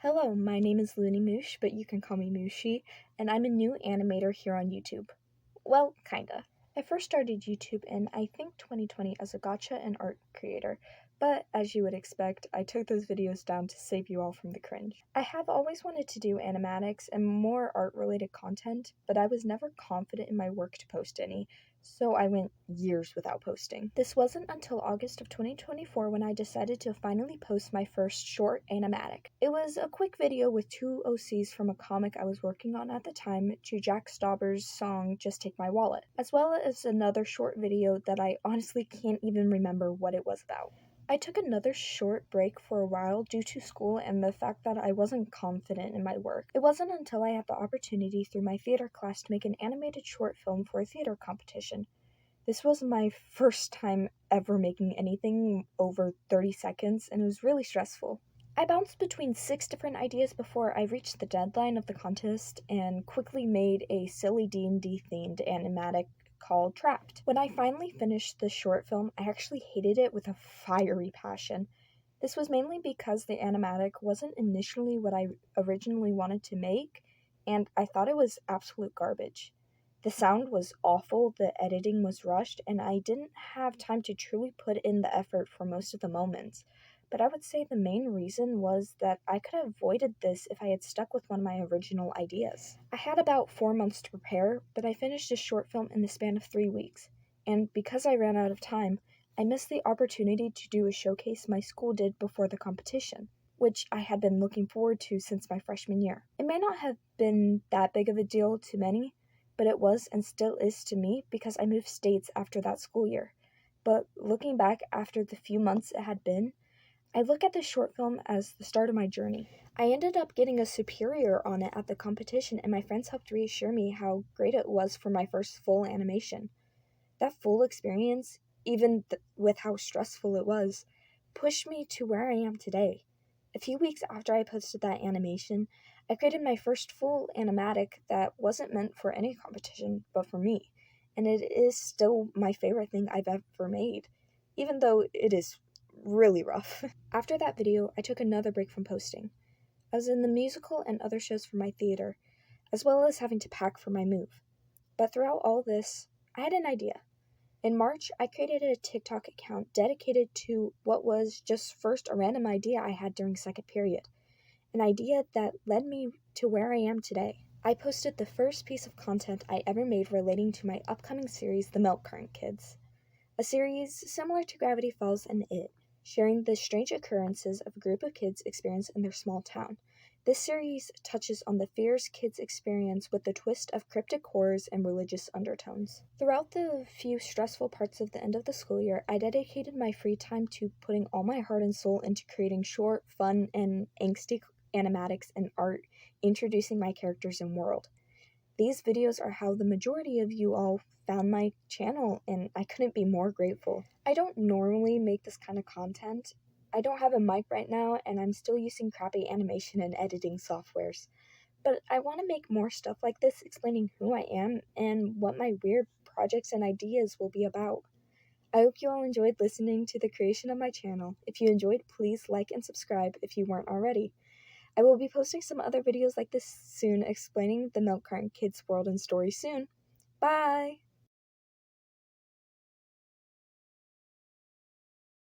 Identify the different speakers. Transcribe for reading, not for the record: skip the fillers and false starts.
Speaker 1: Hello, my name is LoonieMoosh, but you can call me Mooshy, and I'm a new animator here on YouTube. Well, kinda. I first started YouTube in, I think, 2020 as a gotcha and art creator, but as you would expect, I took those videos down to save you all from the cringe. I have always wanted to do animatics and more art-related content, but I was never confident in my work to post any, so I went years without posting. This wasn't until August of 2024 when I decided to finally post my first short animatic. It was a quick video with two OCs from a comic I was working on at the time to Jack Stauber's song Just Take My Wallet, as well as another short video that I honestly can't even remember what it was about. I took another short break for a while due to school and the fact that I wasn't confident in my work. It wasn't until I had the opportunity through my theater class to make an animated short film for a theater competition. This was my first time ever making anything over 30 seconds, and it was really stressful. I bounced between 6 different ideas before I reached the deadline of the contest and quickly made a silly D&D themed animatic called Trapped. When I finally finished the short film, I actually hated it with a fiery passion. This was mainly because the animatic wasn't initially what I originally wanted to make, and I thought it was absolute garbage. The sound was awful, the editing was rushed, and I didn't have time to truly put in the effort for most of the moments. But I would say the main reason was that I could have avoided this if I had stuck with one of my original ideas. I had about 4 months to prepare, but I finished this short film in the span of 3 weeks. And because I ran out of time, I missed the opportunity to do a showcase my school did before the competition, which I had been looking forward to since my freshman year. It may not have been that big of a deal to many, but it was and still is to me because I moved states after that school year. But looking back after the few months it had been, I look at this short film as the start of my journey. I ended up getting a superior on it at the competition, and my friends helped reassure me how great it was for my first full animation. That full experience, even with how stressful it was, pushed me to where I am today. A few weeks after I posted that animation, I created my first full animatic that wasn't meant for any competition but for me, and it is still my favorite thing I've ever made, even though it is really rough. After that video, I took another break from posting. I was in the musical and other shows for my theater, as well as having to pack for my move. But throughout all this, I had an idea. In March, I created a TikTok account dedicated to what was just first a random idea I had during second period, an idea that led me to where I am today. I posted the first piece of content I ever made relating to my upcoming series, The Milk Carton Kids, a series similar to Gravity Falls and It, sharing the strange occurrences of a group of kids experience in their small town. This series touches on the fears kids experience with the twist of cryptic horrors and religious undertones. Throughout the few stressful parts of the end of the school year, I dedicated my free time to putting all my heart and soul into creating short, fun, and angsty animatics and art, introducing my characters and world. These videos are how the majority of you all found my channel, and I couldn't be more grateful. I don't normally make this kind of content. I don't have a mic right now, and I'm still using crappy animation and editing softwares. But I want to make more stuff like this explaining who I am and what my weird projects and ideas will be about. I hope you all enjoyed listening to the creation of my channel. If you enjoyed, please like and subscribe if you weren't already. I will be posting some other videos like this soon explaining the Milk Carton Kids world and story soon. Bye!